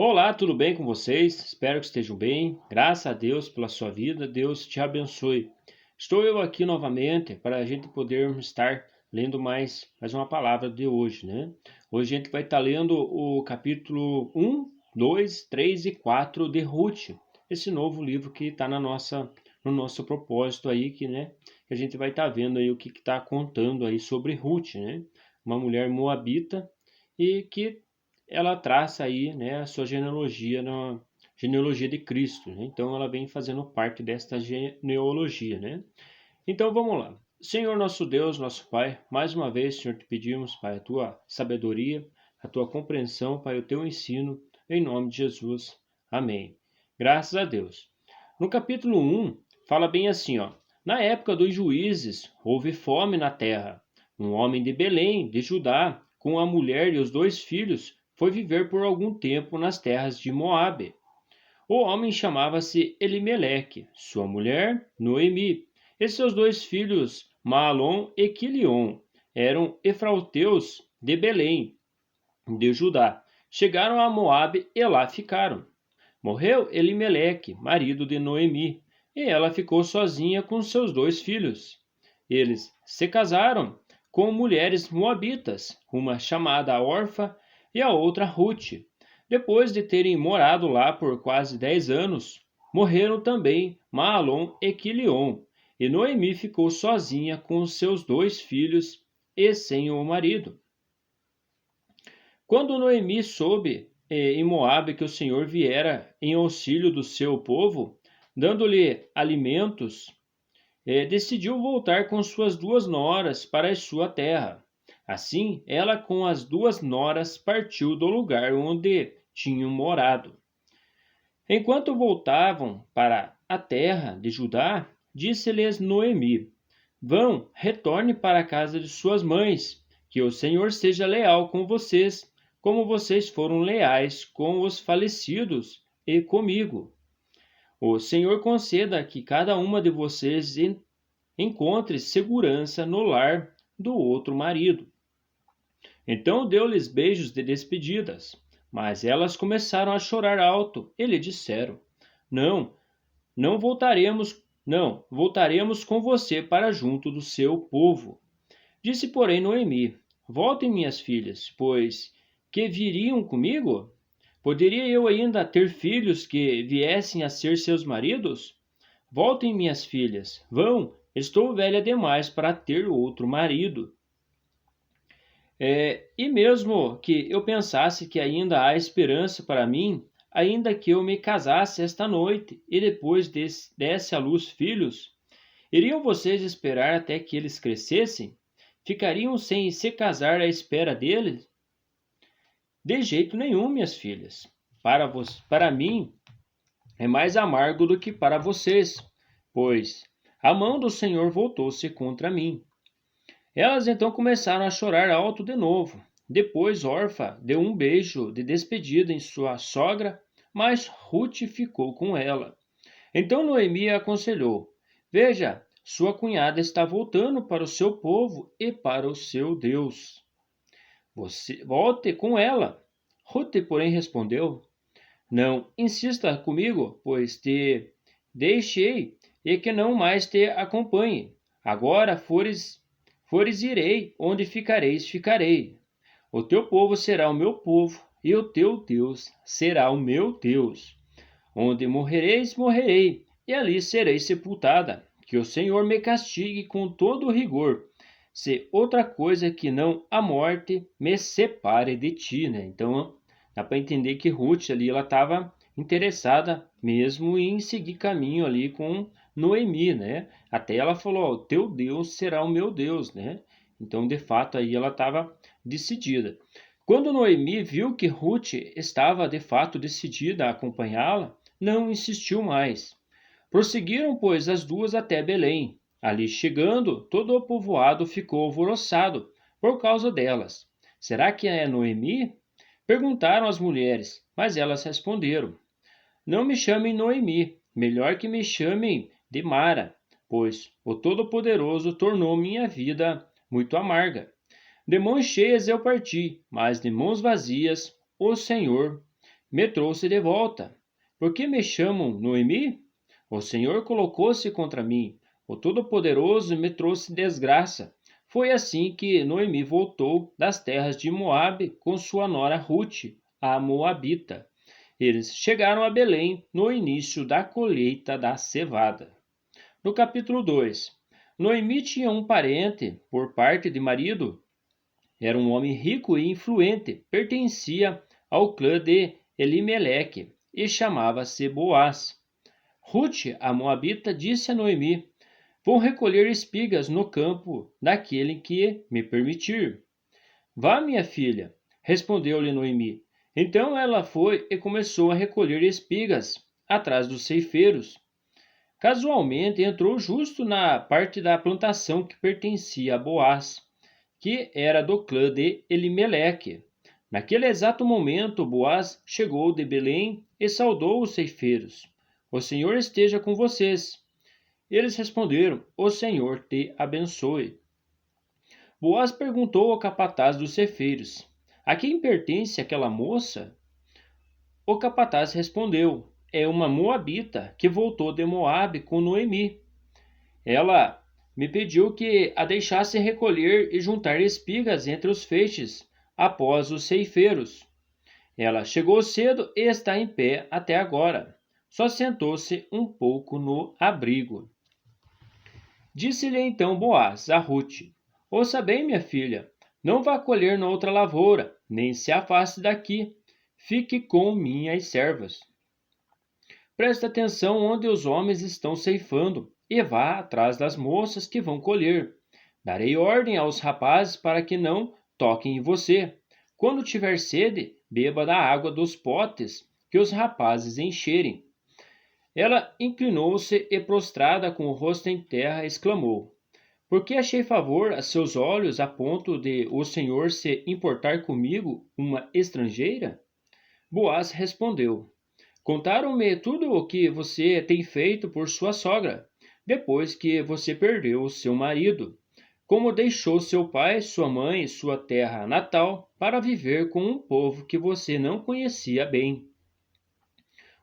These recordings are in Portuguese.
Olá, tudo bem com vocês? Espero que estejam bem. Graças a Deus pela sua vida, Deus te abençoe. Estou eu aqui novamente para a gente poder estar lendo mais uma palavra de hoje, né? Hoje a gente vai estar lendo o capítulo 1, 2, 3 e 4 de Ruth, esse novo livro que está no nosso propósito aí, que a gente vai estar vendo aí o que está contando aí sobre Ruth, né? Uma mulher moabita e que ela traça aí, né, a sua genealogia na genealogia de Cristo, né? Então ela vem fazendo parte desta genealogia, né? Então vamos lá. Senhor nosso Deus, nosso Pai, mais uma vez, Senhor, te pedimos, Pai, a tua sabedoria, a tua compreensão, Pai, o teu ensino, em nome de Jesus. Amém. Graças a Deus. No capítulo 1, fala bem assim, ó. Na época dos juízes, houve fome na terra. Um homem de Belém, de Judá, com a mulher e os 2 filhos, foi viver por algum tempo nas terras de Moabe. O homem chamava-se Elimeleque, sua mulher Noemi, e seus 2 filhos Maalon e Quilion. Eram efrauteus de Belém, de Judá. Chegaram a Moabe e lá ficaram. Morreu Elimeleque, marido de Noemi, e ela ficou sozinha com seus 2 filhos. Eles se casaram com mulheres moabitas, uma chamada Orfa e a outra Ruth. Depois de terem morado lá por quase 10 anos, morreram também Maalon e Quilion, e Noemi ficou sozinha com os seus 2 filhos e sem o marido. Quando Noemi soube em Moabe que o Senhor viera em auxílio do seu povo, dando-lhe alimentos, decidiu voltar com suas 2 noras para a sua terra. Assim, ela com as 2 noras partiu do lugar onde tinham morado. Enquanto voltavam para a terra de Judá, disse-lhes Noemi: Vão, retorne para a casa de suas mães, que o Senhor seja leal com vocês, como vocês foram leais com os falecidos e comigo. O Senhor conceda que cada uma de vocês encontre segurança no lar do outro marido. Então deu-lhes beijos de despedidas, mas elas começaram a chorar alto e lhe disseram: Não, voltaremos com você para junto do seu povo. Disse, porém, Noemi: Voltem, minhas filhas, pois que viriam comigo? Poderia eu ainda ter filhos que viessem a ser seus maridos? Voltem, minhas filhas, vão, estou velha demais para ter outro marido. E mesmo que eu pensasse que ainda há esperança para mim, ainda que eu me casasse esta noite e depois desse à luz filhos, iriam vocês esperar até que eles crescessem? Ficariam sem se casar à espera deles? De jeito nenhum, minhas filhas. Para mim é mais amargo do que para vocês, pois a mão do Senhor voltou-se contra mim. Elas então começaram a chorar alto de novo. Depois Orfa deu um beijo de despedida em sua sogra, mas Ruth ficou com ela. Então Noemi aconselhou: Veja, sua cunhada está voltando para o seu povo e para o seu Deus. Você volte com ela. Ruth, porém, respondeu: Não insista comigo, pois te deixei e que não mais te acompanhe. Agora fores irei, onde ficarei. O teu povo será o meu povo, e o teu Deus será o meu Deus. Onde morrereis, morrerei, e ali serei sepultada. Que o Senhor me castigue com todo o rigor, se outra coisa que não a morte me separe de ti, né? Então, dá para entender que Ruth ali, ela estava interessada mesmo em seguir caminho ali com Noemi, né? Até ela falou, ó, teu Deus será o meu Deus, né? Então, de fato, aí ela estava decidida. Quando Noemi viu que Ruth estava de fato decidida a acompanhá-la, não insistiu mais. Prosseguiram, pois, as duas até Belém. Ali chegando, todo o povoado ficou alvoroçado por causa delas. Será que é Noemi? Perguntaram as mulheres, mas elas responderam: Não me chamem Noemi, melhor que me chamem de Mara, pois o Todo-Poderoso tornou minha vida muito amarga. De mãos cheias eu parti, mas de mãos vazias o Senhor me trouxe de volta. Por que me chamam Noemi? O Senhor colocou-se contra mim. O Todo-Poderoso me trouxe desgraça. Foi assim que Noemi voltou das terras de Moabe com sua nora Ruth, a Moabita. Eles chegaram a Belém no início da colheita da cevada. No capítulo 2, Noemi tinha um parente por parte de marido. Era um homem rico e influente, pertencia ao clã de Elimeleque e chamava-se Boaz. Ruth, a Moabita, disse a Noemi: Vou recolher espigas no campo daquele que me permitir. Vá, minha filha, respondeu-lhe Noemi. Então ela foi e começou a recolher espigas atrás dos ceifeiros. Casualmente entrou justo na parte da plantação que pertencia a Boaz, que era do clã de Elimeleque. Naquele exato momento, Boaz chegou de Belém e saudou os ceifeiros. O Senhor esteja com vocês. Eles responderam: O Senhor te abençoe. Boaz perguntou ao capataz dos ceifeiros: A quem pertence aquela moça? O capataz respondeu: É uma moabita que voltou de Moabe com Noemi. Ela me pediu que a deixasse recolher e juntar espigas entre os feixes após os ceifeiros. Ela chegou cedo e está em pé até agora. Só sentou-se um pouco no abrigo. Disse-lhe então Boaz a Ruth: Ouça bem, minha filha, não vá colher na outra lavoura, nem se afaste daqui. Fique com minhas servas. Preste atenção onde os homens estão ceifando e vá atrás das moças que vão colher. Darei ordem aos rapazes para que não toquem em você. Quando tiver sede, beba da água dos potes que os rapazes encherem. Ela inclinou-se e, prostrada com o rosto em terra, exclamou: Por que achei favor a seus olhos a ponto de o Senhor se importar comigo, uma estrangeira? Boaz respondeu: Contaram-me tudo o que você tem feito por sua sogra, depois que você perdeu o seu marido, como deixou seu pai, sua mãe e sua terra natal para viver com um povo que você não conhecia bem.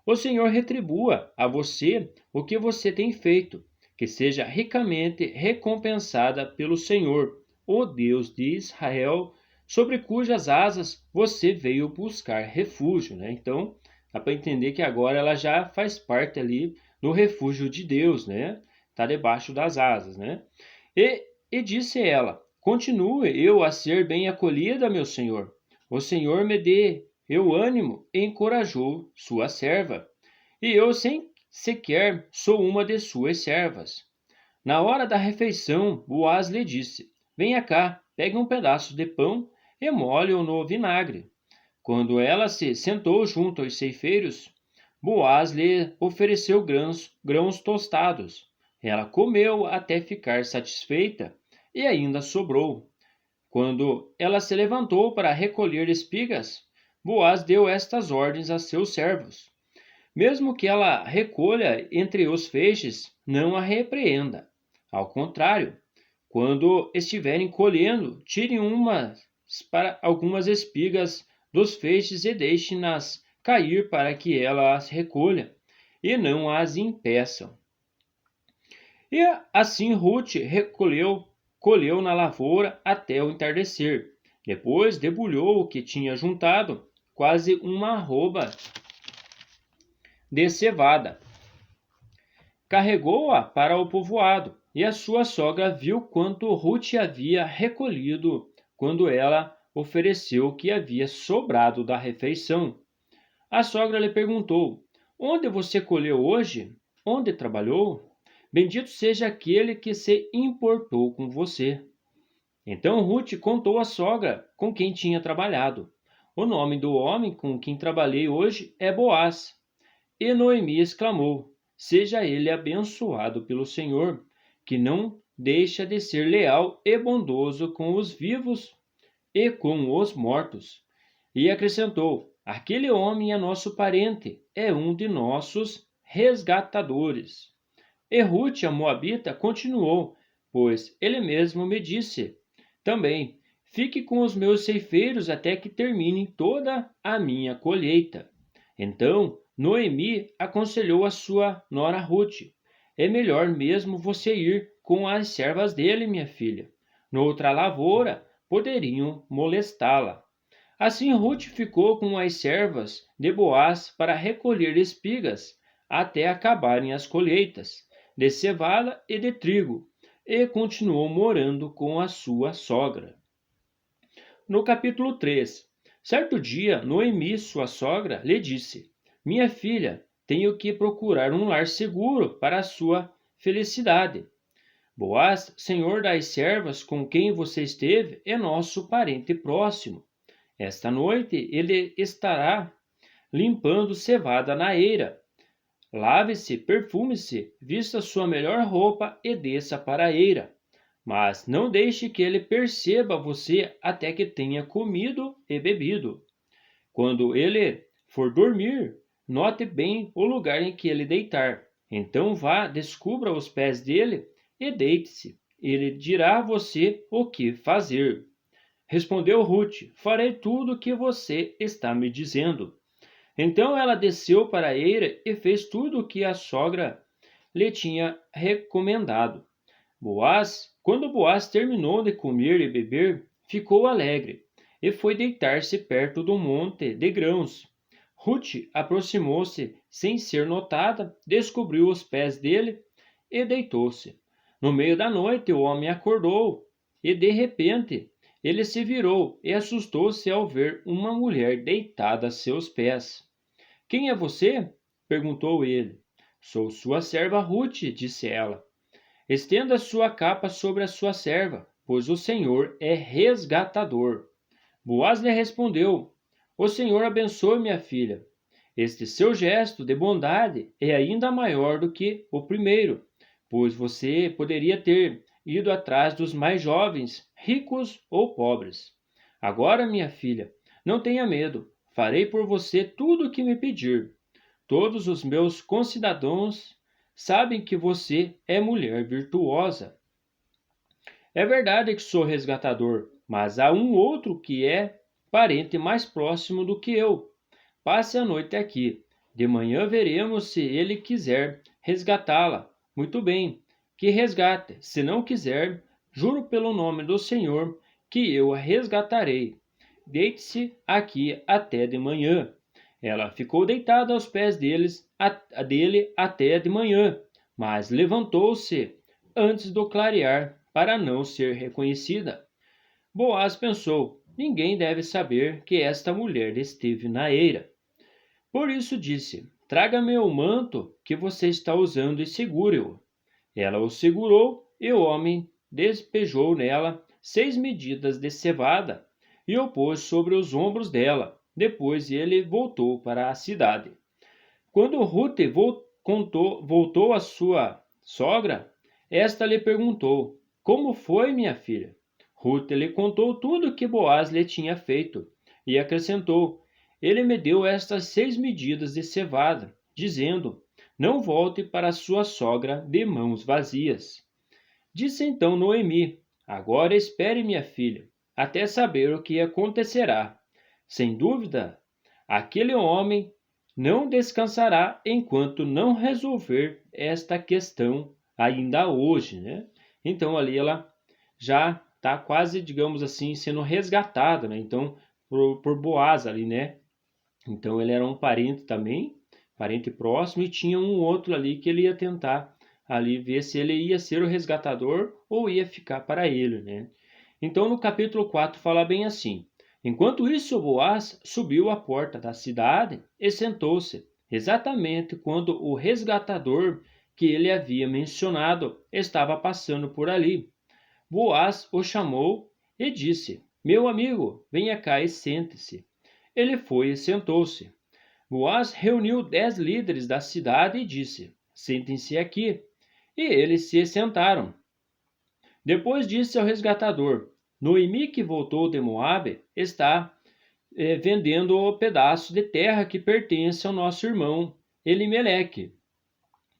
O Senhor retribua a você o que você tem feito, que seja ricamente recompensada pelo Senhor, o Deus de Israel, sobre cujas asas você veio buscar refúgio, né? Então, dá para entender que agora ela já faz parte ali do refúgio de Deus, né? Está debaixo das asas, né? E disse ela: Continue eu a ser bem acolhida, meu senhor. O Senhor me dê eu ânimo e encorajou sua serva. E eu sem sequer sou uma de suas servas. Na hora da refeição, Boaz lhe disse: Venha cá, pegue um pedaço de pão e molhe-o no vinagre. Quando ela se sentou junto aos ceifeiros, Boaz lhe ofereceu grãos tostados. Ela comeu até ficar satisfeita e ainda sobrou. Quando ela se levantou para recolher espigas, Boaz deu estas ordens a seus servos: Mesmo que ela recolha entre os feixes, não a repreenda. Ao contrário, quando estiverem colhendo, tirem para algumas espigas dos feixes e deixem-nas cair para que ela as recolha, e não as impeçam. E assim Ruth colheu na lavoura até o entardecer. Depois debulhou o que tinha juntado, quase uma arroba de cevada. Carregou-a para o povoado, e a sua sogra viu quanto Ruth havia recolhido quando ela ofereceu o que havia sobrado da refeição. A sogra lhe perguntou: Onde você colheu hoje? Onde trabalhou? Bendito seja aquele que se importou com você. Então Ruth contou à sogra com quem tinha trabalhado. O nome do homem com quem trabalhei hoje é Boaz. E Noemi exclamou: Seja ele abençoado pelo Senhor, que não deixa de ser leal e bondoso com os vivos e com os mortos. E acrescentou: Aquele homem é nosso parente, é um de nossos resgatadores. E Ruth, a Moabita, continuou: Pois ele mesmo me disse também: Fique com os meus ceifeiros até que termine toda a minha colheita. Então Noemi aconselhou a sua nora Ruth: é melhor mesmo você ir com as servas dele, minha filha. Noutra lavoura poderiam molestá-la. Assim Ruth ficou com as servas de Boaz para recolher espigas até acabarem as colheitas de cevada e de trigo, e continuou morando com a sua sogra. No capítulo 3, certo dia, Noemi, sua sogra, lhe disse: minha filha, tenho que procurar um lar seguro para a sua felicidade. Boaz, senhor das servas com quem você esteve, é nosso parente próximo. Esta noite ele estará limpando cevada na eira. Lave-se, perfume-se, vista sua melhor roupa e desça para a eira. Mas não deixe que ele perceba você até que tenha comido e bebido. Quando ele for dormir, note bem o lugar em que ele deitar. Então vá, descubra os pés dele e deite-se. Ele dirá a você o que fazer. Respondeu Ruth: farei tudo o que você está me dizendo. Então ela desceu para a eira e fez tudo o que a sogra lhe tinha recomendado. Quando Boaz terminou de comer e beber, ficou alegre e foi deitar-se perto do monte de grãos. Ruth aproximou-se sem ser notada, descobriu os pés dele e deitou-se. No meio da noite, o homem acordou e, de repente, ele se virou e assustou-se ao ver uma mulher deitada a seus pés. Quem é você? Perguntou ele. Sou sua serva Ruth, disse ela. Estenda sua capa sobre a sua serva, pois o Senhor é resgatador. Boaz lhe respondeu: o Senhor abençoe minha filha. Este seu gesto de bondade é ainda maior do que o primeiro, pois você poderia ter ido atrás dos mais jovens, ricos ou pobres. Agora, minha filha, não tenha medo, farei por você tudo o que me pedir. Todos os meus concidadãos sabem que você é mulher virtuosa. É verdade que sou resgatador, mas há um outro que é parente mais próximo do que eu. Passe a noite aqui. De manhã veremos se ele quiser resgatá-la. Muito bem, que resgate. Se não quiser, juro pelo nome do Senhor que eu a resgatarei. Deite-se aqui até de manhã. Ela ficou deitada aos pés dele até de manhã, mas levantou-se antes do clarear para não ser reconhecida. Boaz pensou: ninguém deve saber que esta mulher esteve na eira. Por isso disse: traga-me o manto que você está usando e segure-o. Ela o segurou e o homem despejou nela 6 medidas de cevada e o pôs sobre os ombros dela. Depois ele voltou para a cidade. Quando Ruth voltou à sua sogra, esta lhe perguntou: como foi, minha filha? Ruth lhe contou tudo o que Boaz lhe tinha feito e acrescentou: ele me deu estas 6 medidas de cevada, dizendo: não volte para sua sogra de mãos vazias. Disse então Noemi: agora espere, minha filha, até saber o que acontecerá. Sem dúvida, aquele homem não descansará enquanto não resolver esta questão ainda hoje, né? Então ali ela já está quase, digamos assim, sendo resgatada, né? Então por Boaz ali, né? Então ele era um parente também, parente próximo, e tinha um outro ali que ele ia tentar ali ver se ele ia ser o resgatador ou ia ficar para ele, né? Então no capítulo 4 fala bem assim: enquanto isso, Boaz subiu à porta da cidade e sentou-se, exatamente quando o resgatador que ele havia mencionado estava passando por ali. Boaz o chamou e disse: meu amigo, venha cá e sente-se. Ele foi e sentou-se. Boaz reuniu 10 líderes da cidade e disse: sentem-se aqui. E eles se sentaram. Depois disse ao resgatador: Noemi, que voltou de Moabe, está vendendo o pedaço de terra que pertence ao nosso irmão Elimeleque.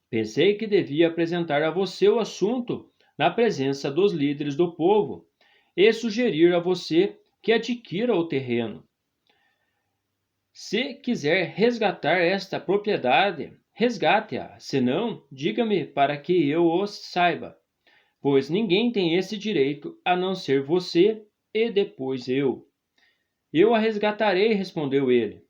Pensei que devia apresentar a você o assunto na presença dos líderes do povo e sugerir a você que adquira o terreno. Se quiser resgatar esta propriedade, resgate-a, senão, diga-me para que eu o saiba, pois ninguém tem esse direito a não ser você e depois eu. Eu a resgatarei, respondeu ele.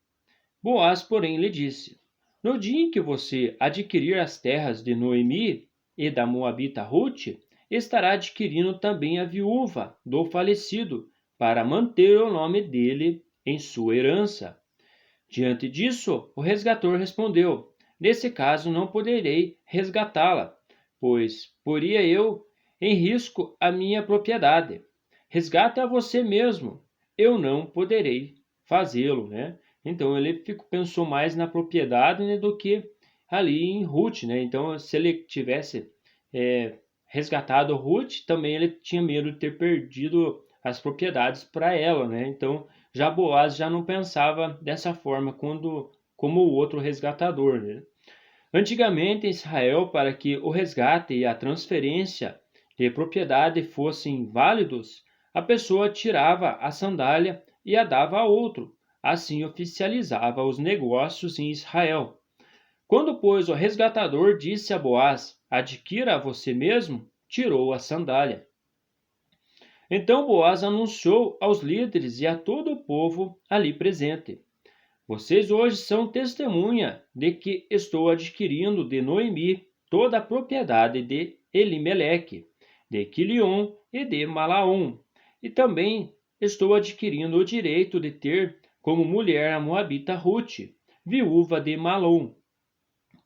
Boaz, porém, lhe disse: No dia em que você adquirir as terras de Noemi e da Moabita Ruth, estará adquirindo também a viúva do falecido, para manter o nome dele em sua herança. Diante disso, o resgator respondeu: Nesse caso não poderei resgatá-la, pois poria eu em risco a minha propriedade. Resgata você mesmo, eu não poderei fazê-lo, né? Então ele pensou mais na propriedade, né, do que ali em Ruth, né? Então se ele tivesse resgatado Ruth, também ele tinha medo de ter perdido as propriedades para ela, né? Então já Boaz já não pensava dessa forma como o outro resgatador, né? Antigamente em Israel, para que o resgate e a transferência de propriedade fossem válidos, a pessoa tirava a sandália e a dava a outro. Assim oficializava os negócios em Israel. Quando, pois, o resgatador disse a Boaz: Adquira a você mesmo, tirou a sandália. Então Boaz anunciou aos líderes e a todo o povo ali presente: Vocês hoje são testemunha de que estou adquirindo de Noemi toda a propriedade de Elimeleque, de Quilion e de Malaom, e também estou adquirindo o direito de ter como mulher a moabita Ruth, viúva de Malom,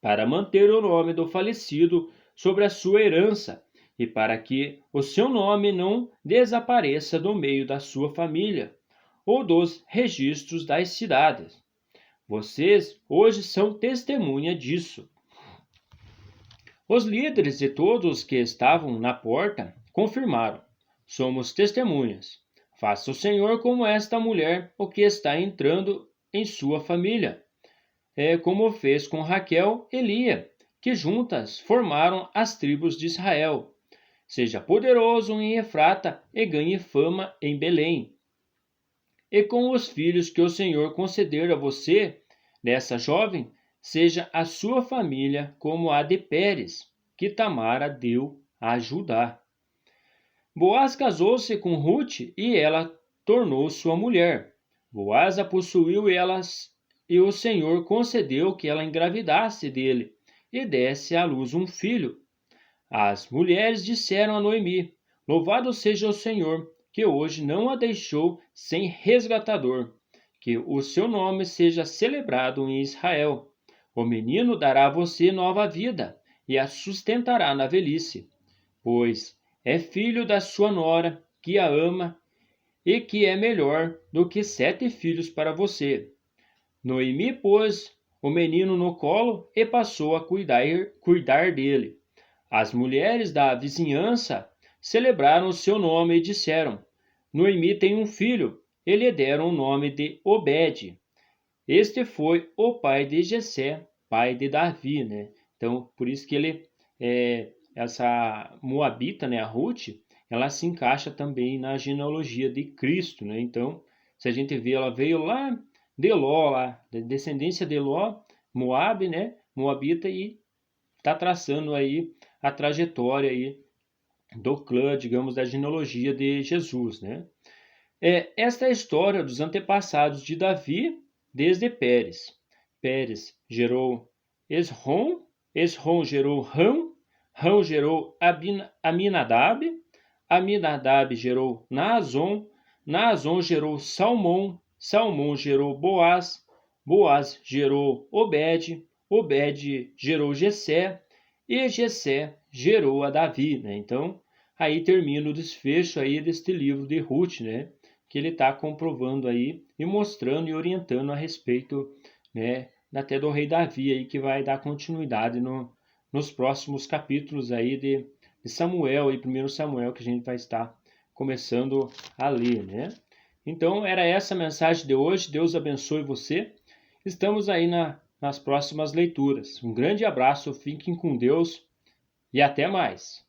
para manter o nome do falecido sobre a sua herança e para que o seu nome não desapareça do meio da sua família ou dos registros das cidades. Vocês hoje são testemunha disso. Os líderes e todos os que estavam na porta confirmaram: Somos testemunhas. Faça o Senhor como esta mulher o que está entrando em sua família, como fez com Raquel e Lia, que juntas formaram as tribos de Israel. Seja poderoso em Efrata e ganhe fama em Belém. E com os filhos que o Senhor conceder a você, dessa jovem, seja a sua família como a de Pérez, que Tamara deu a Judá. Boaz casou-se com Ruth e ela tornou sua mulher. Boaz a possuiu e o Senhor concedeu que ela engravidasse dele e desse à luz um filho. As mulheres disseram a Noemi: Louvado seja o Senhor, que hoje não a deixou sem resgatador. Que o seu nome seja celebrado em Israel. O menino dará a você nova vida e a sustentará na velhice, pois é filho da sua nora, que a ama e que é melhor do que 7 filhos para você. Noemi pôs o menino no colo e passou a cuidar dele. As mulheres da vizinhança celebraram o seu nome e disseram: Noemi tem um filho, e lhe deram o nome de Obed. Este foi o pai de Jessé, pai de Davi, né? Então, por isso que essa Moabita, né, a Ruth, ela se encaixa também na genealogia de Cristo, né? Então, se a gente vê, ela veio lá de Ló, lá, da descendência de Ló, Moabe, né, Moabita, e está traçando aí a trajetória aí do clã, digamos, da genealogia de Jesus, né? Esta é a história dos antepassados de Davi desde Pérez. Pérez gerou Esrom, Esrom gerou Rão, Rão gerou Aminadab, Aminadab gerou Naazon, Naazon gerou Salmão, Salmão gerou Boaz, Boaz gerou Obed, Obed gerou Jessé e Jessé gerou a Davi, né? Então, aí termina o desfecho aí deste livro de Ruth, né? Que ele está comprovando aí e mostrando e orientando a respeito, né, até do rei Davi aí, que vai dar continuidade nos próximos capítulos aí de Samuel e 1 Samuel, que a gente vai estar começando a ler, né? Então, era essa a mensagem de hoje. Deus abençoe você. Estamos aí nas próximas leituras. Um grande abraço, fiquem com Deus e até mais.